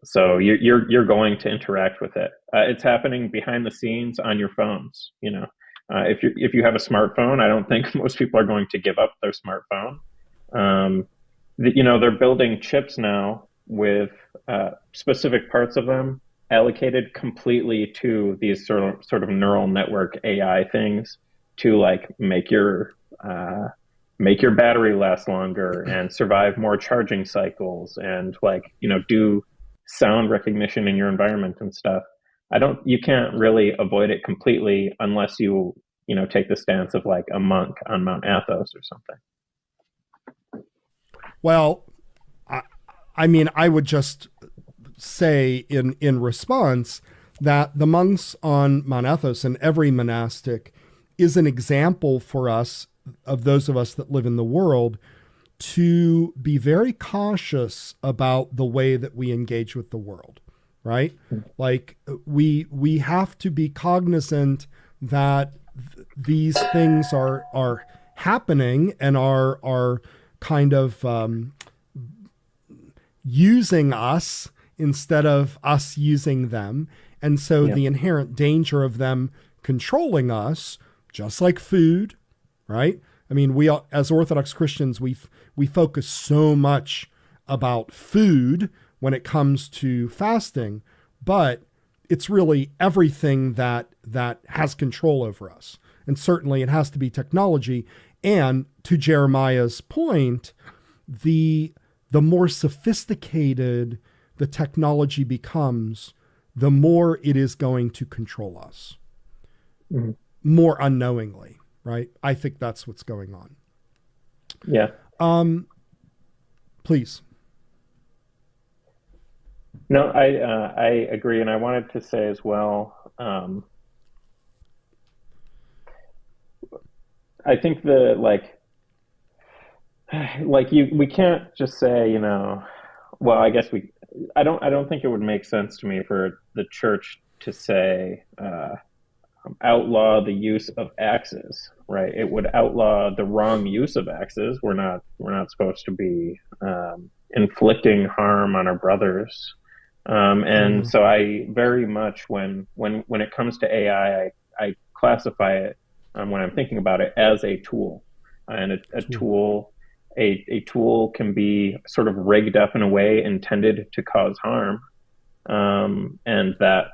So you're going to interact with it. It's happening behind the scenes on your phones. If you have a smartphone, I don't think most people are going to give up their smartphone. They're building chips now with specific parts of them allocated completely to these sort of neural network AI things to make your battery last longer and survive more charging cycles, and do sound recognition in your environment and stuff. You can't really avoid it completely unless you take the stance of a monk on Mount Athos or something.
Well, I would just say in response that the monks on Mount Athos, and every monastic, is an example for us, of those of us that live in the world, to be very cautious about the way that we engage with the world, right? We have to be cognizant that these things are happening and are kind of using us instead of us using them. And so the inherent danger of them controlling us, just like food, right? I mean, we as Orthodox Christians, we focus so much about food when it comes to fasting, but it's really everything that has control over us. And certainly it has to be technology. And to Jeremiah's point, the more sophisticated the technology becomes, the more it is going to control us, more unknowingly, right? I think that's what's going on.
Yeah.
Please.
No, I agree, and I wanted to say as well. I think we can't just say, well, I guess I don't think it would make sense to me for the church to say outlaw the use of axes, right? It would outlaw the wrong use of axes. We're not supposed to be inflicting harm on our brothers. And so I very much, when it comes to AI, I classify it, when I'm thinking about it, as a tool. And a tool can be sort of rigged up in a way intended to cause harm. And that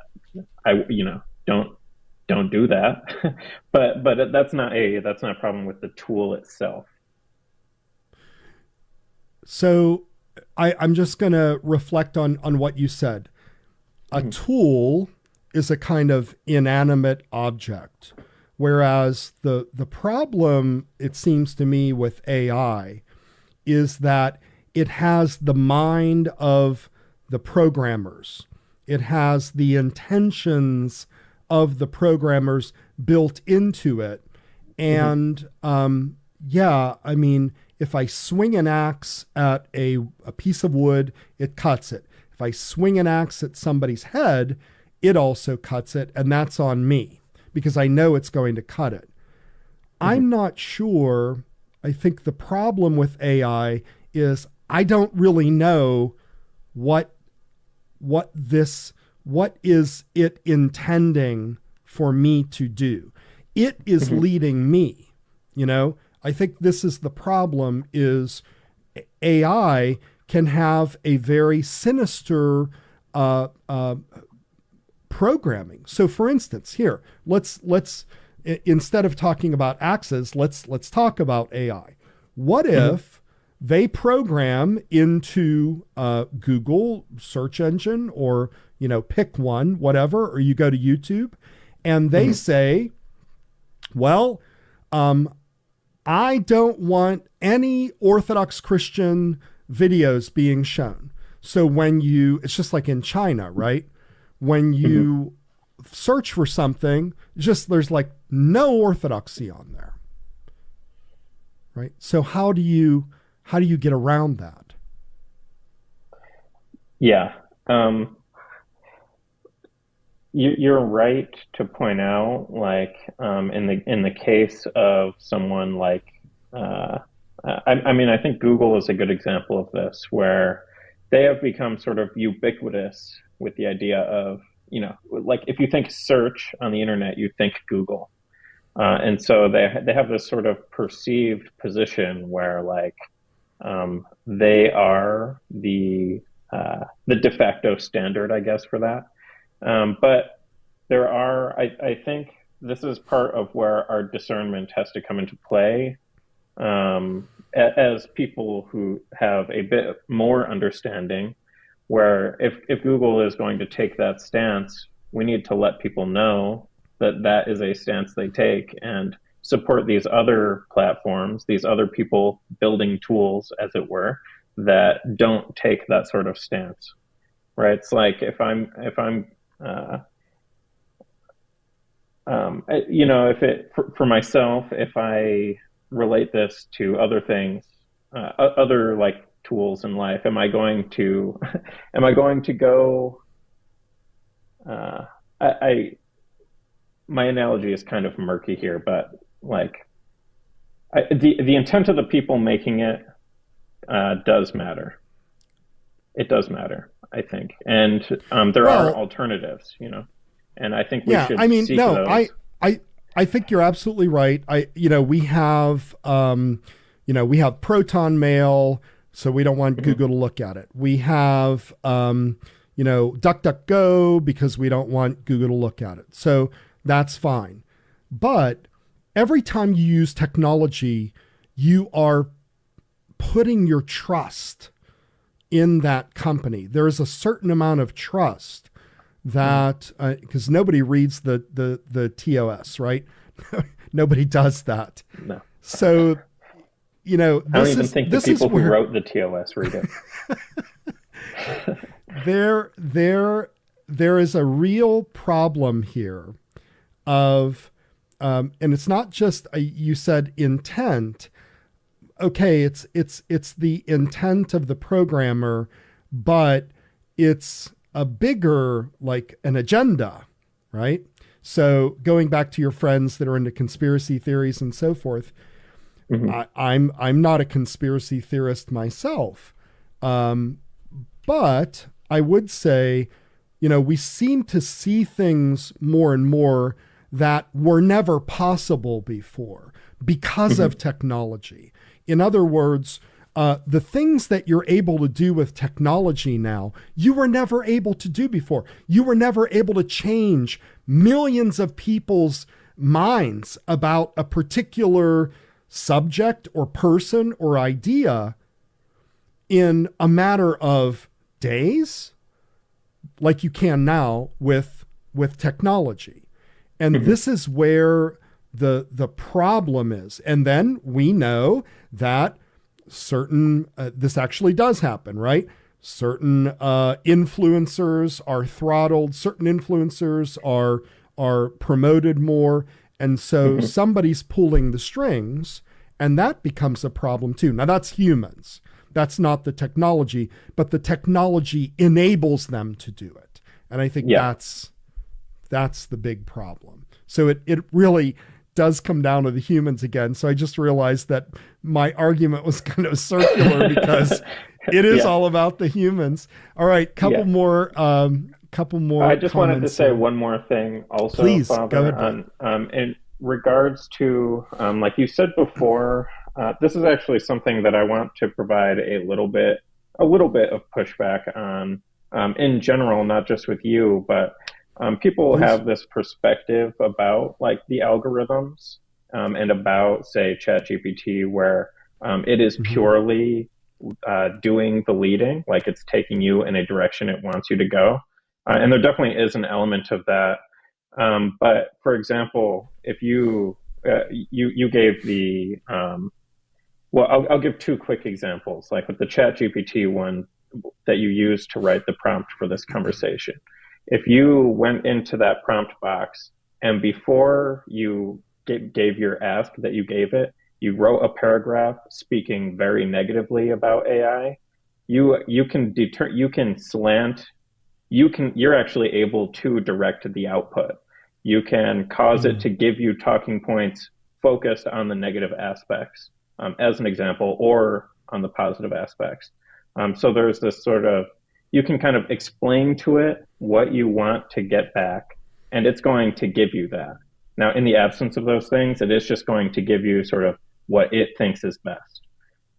don't do that. but that's not a problem with the tool itself.
So I'm just going to reflect on what you said. A tool is a kind of inanimate object, whereas the problem, it seems to me, with AI is that it has the mind of the programmers. It has the intentions of the programmers built into it. And I mean, if I swing an axe at a piece of wood, it cuts it. If I swing an axe at somebody's head, it also cuts it, and that's on me because I know it's going to cut it. I'm not sure. I think the problem with AI is I don't really know what is it intending for me to do. It is leading me, I think this is the problem, is AI can have a very sinister programming. So for instance, here, let's instead of talking about axes, let's talk about AI. What if they program into Google search engine, or pick one, whatever, or you go to YouTube, and they say, well, I don't want any Orthodox Christian videos being shown. So it's just like in China, right? When you search for something, there's like no orthodoxy on there, right? So how do you get around that?
Yeah. You're right to point out, in the case of someone like, I think Google is a good example of this, where they have become sort of ubiquitous with the idea of, if you think search on the internet, you think Google. And so they have this sort of perceived position where they are the de facto standard, I guess, for that. But there are, I think this is part of where our discernment has to come into play, as people who have a bit more understanding, where if Google is going to take that stance, we need to let people know that is a stance they take, and support these other platforms, these other people building tools, as it were, that don't take that sort of stance, right? It's like if I'm for myself, if I relate this to other things, other tools in life, am I going to go? My analogy is kind of murky here, but the intent of the people making it does matter. it does matter, I think. And there are alternatives, and I think we should seek those.
I think you're absolutely right. We have, we have Proton Mail, so we don't want Google to look at it. We have, DuckDuckGo because we don't want Google to look at it. So that's fine. But every time you use technology, you are putting your trust in that company. There is a certain amount of trust that, because nobody reads the TOS, right? Nobody does that.
No.
So,
I don't even think the people who wrote the TOS read it.
There is a real problem here of, and it's not just you said intent. Okay, it's the intent of the programmer, but it's a bigger, like an agenda, right? So going back to your friends that are into conspiracy theories and so forth, I'm not a conspiracy theorist myself, but I would say, we seem to see things more and more that were never possible before because of technology. In other words, the things that you're able to do with technology now, you were never able to do before. You were never able to change millions of people's minds about a particular subject or person or idea in a matter of days, like you can now with technology. And this is where the problem is. And then we know that certain, this actually does happen, right? Certain influencers are throttled, certain influencers are promoted more. And so somebody's pulling the strings, and that becomes a problem too. Now that's humans. That's not the technology, but the technology enables them to do it. And I think that's the big problem. So it really does come down to the humans again. So I just realized that my argument was kind of circular because it is all about the humans. All right, couple more. I just wanted to say one more thing also.
Please, Father, go ahead. In regards to, like you said before, this is actually something that I want to provide a little bit of pushback on, in general, not just with you, but people have this perspective about like the algorithms and about, say, ChatGPT, where it is purely doing the leading, like it's taking you in a direction it wants you to go. And there definitely is an element of that. But for example, if you gave the, I'll give two quick examples, like with the ChatGPT one that you used to write the prompt for this conversation. If you went into that prompt box and before you gave your ask that you gave it, you wrote a paragraph speaking very negatively about AI, you're actually able to direct the output. You can cause it to give you talking points focused on the negative aspects, as an example, or on the positive aspects. So there's this sort of, you can kind of explain to it what you want to get back, and it's going to give you that. Now, in the absence of those things, it is just going to give you sort of what it thinks is best.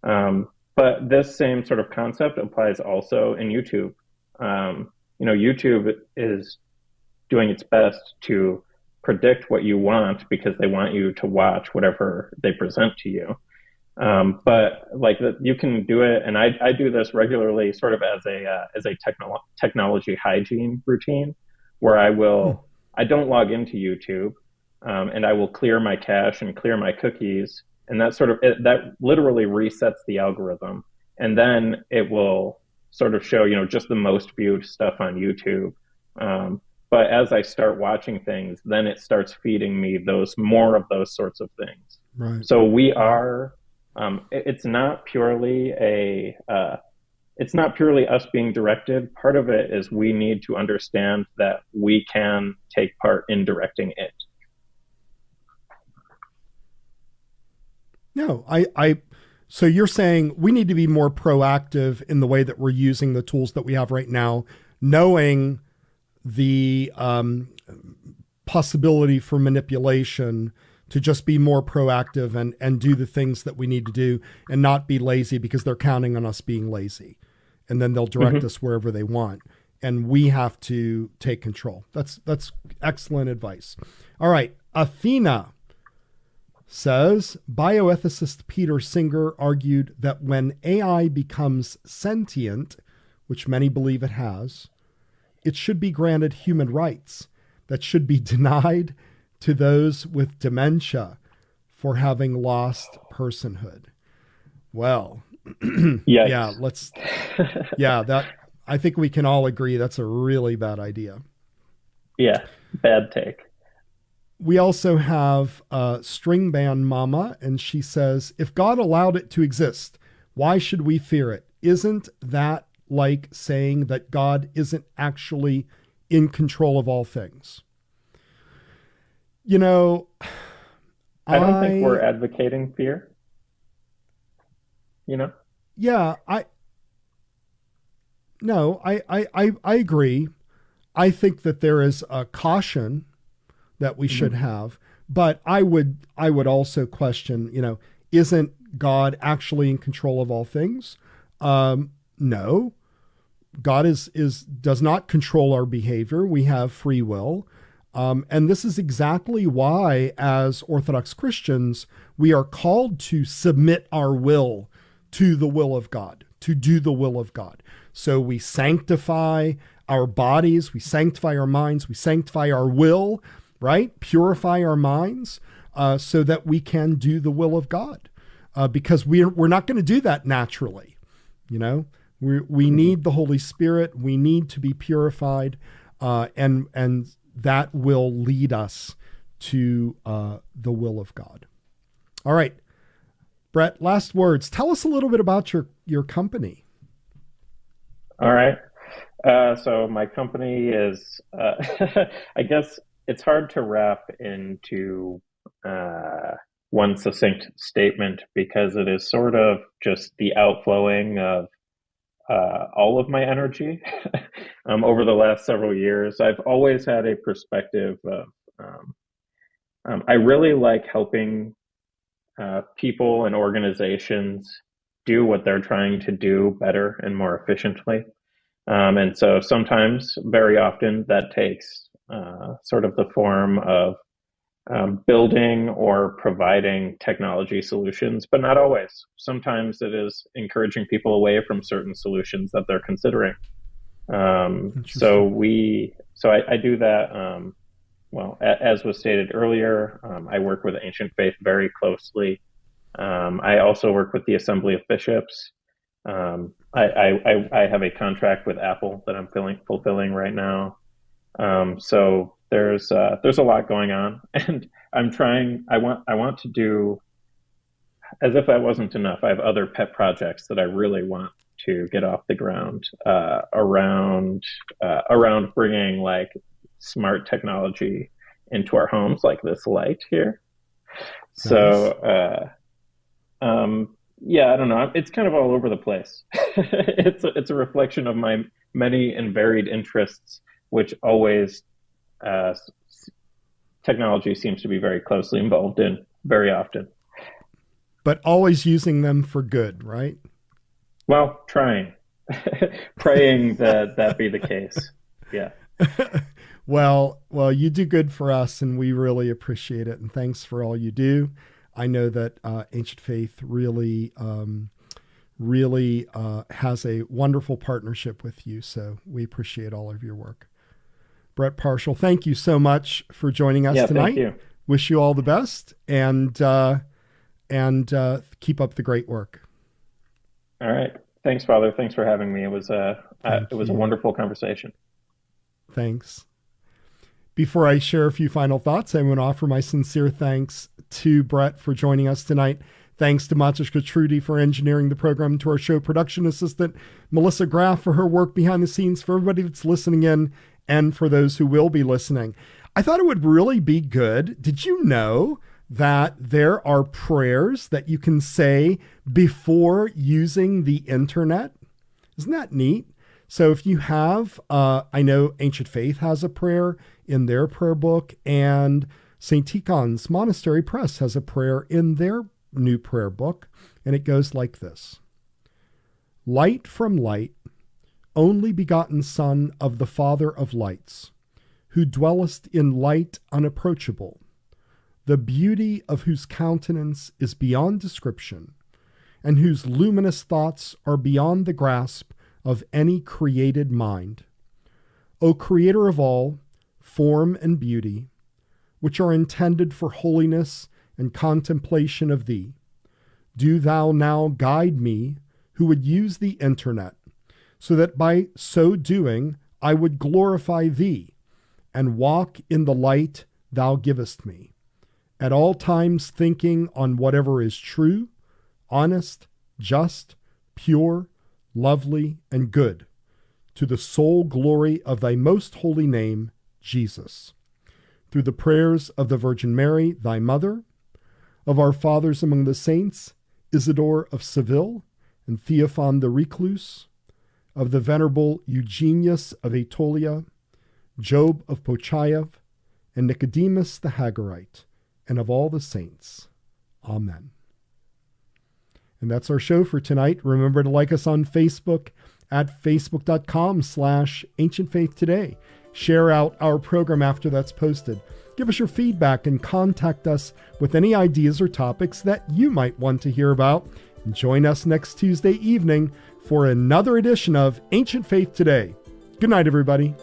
But this same sort of concept applies also in YouTube. YouTube is doing its best to predict what you want because they want you to watch whatever they present to you. But like you can do it, and I do this regularly, sort of as a technology hygiene routine, where I don't log into YouTube, and I will clear my cache and clear my cookies, and that literally resets the algorithm, and then it will sort of show just the most viewed stuff on YouTube. But as I start watching things, then it starts feeding me more of those sorts of things.
Right.
So we are. It's not purely us being directed. Part of it is we need to understand that we can take part in directing it.
No, I So you're saying we need to be more proactive in the way that we're using the tools that we have right now, knowing the possibility for manipulation, to just be more proactive and do the things that we need to do and not be lazy because they're counting on us being lazy. And then they'll direct us wherever they want. And we have to take control. That's excellent advice. All right. Athena says, bioethicist Peter Singer argued that when AI becomes sentient, which many believe it has, it should be granted human rights that should be denied to those with dementia for having lost personhood. Well, yeah, I think we can all agree that's a really bad idea.
Yeah, bad take.
We also have String Band Mama, and she says, if God allowed it to exist, why should we fear it? Isn't that like saying that God isn't actually in control of all things? You know,
I don't think we're advocating fear. You know?
Yeah, I agree. I think that there is a caution that we should have, but I would also question, you know, isn't God actually in control of all things? No. God does not control our behavior. We have free will. And this is exactly why, as Orthodox Christians, we are called to submit our will to the will of God, to do the will of God. So we sanctify our bodies, we sanctify our minds, we sanctify our will, right? Purify our minds so that we can do the will of God. Because we're not going to do that naturally. You know, we need the Holy Spirit. We need to be purified, and that will lead us to the will of God. All right, Brett, last words. Tell us a little bit about your company.
All right. So my company is, I guess it's hard to wrap into one succinct statement because it is sort of just the outflowing of all of my energy over the last several years. I've always had a perspective of, I really like helping people and organizations do what they're trying to do better and more efficiently. And so sometimes, very often, that takes sort of the form of building or providing technology solutions, but not always. Sometimes it is encouraging people away from certain solutions that they're considering. So I do that. Well, as was stated earlier, I work with Ancient Faith very closely. I also work with the Assembly of Bishops. I have a contract with Apple that I'm fulfilling right now. So there's a lot going on, and I want to do, as if that wasn't enough, I have other pet projects that I really want to get off the ground around bringing like smart technology into our homes, like this light here. Nice. So yeah, I don't know. It's kind of all over the place. It's a reflection of my many and varied interests, which always technology seems to be very closely involved in very often.
But always using them for good, right?
Well, trying. Praying that be the case. Yeah.
Well, you do good for us, and we really appreciate it. And thanks for all you do. I know that Ancient Faith really has a wonderful partnership with you. So we appreciate all of your work. Brett Parshall, thank you so much for joining us tonight.
Thank you.
Wish you all the best, and keep up the great work.
All right. Thanks, Father. Thanks for having me. It was a wonderful conversation.
Thanks. Before I share a few final thoughts, I want to offer my sincere thanks to Brett for joining us tonight. Thanks to Matuszka Trudy for engineering the program, to our show production assistant, Melissa Graff, for her work behind the scenes, for everybody that's listening in, and for those who will be listening. I thought it would really be good. Did you know that there are prayers that you can say before using the internet. Isn't that neat? So if you have, I know Ancient Faith has a prayer in their prayer book, and St. Tikhon's Monastery Press has a prayer in their new prayer book, and it goes like this. Light from light, only begotten Son of the Father of lights, who dwellest in light unapproachable, the beauty of whose countenance is beyond description, and whose luminous thoughts are beyond the grasp of any created mind. O Creator of all, form and beauty, which are intended for holiness and contemplation of Thee, do Thou now guide me, who would use the internet, so that by so doing I would glorify Thee and walk in the light Thou givest me, at all times thinking on whatever is true, honest, just, pure, lovely, and good, to the sole glory of Thy most holy name, Jesus. Through the prayers of the Virgin Mary, Thy Mother, of our fathers among the saints, Isidore of Seville and Theophan the Recluse, of the Venerable Eugenius of Aetolia, Job of Pochaev, and Nicodemus the Hagarite, and of all the saints. Amen. And that's our show for tonight. Remember to like us on Facebook at facebook.com/ancientfaithtoday. Share out our program after that's posted. Give us your feedback and contact us with any ideas or topics that you might want to hear about. And join us next Tuesday evening for another edition of Ancient Faith Today. Good night, everybody.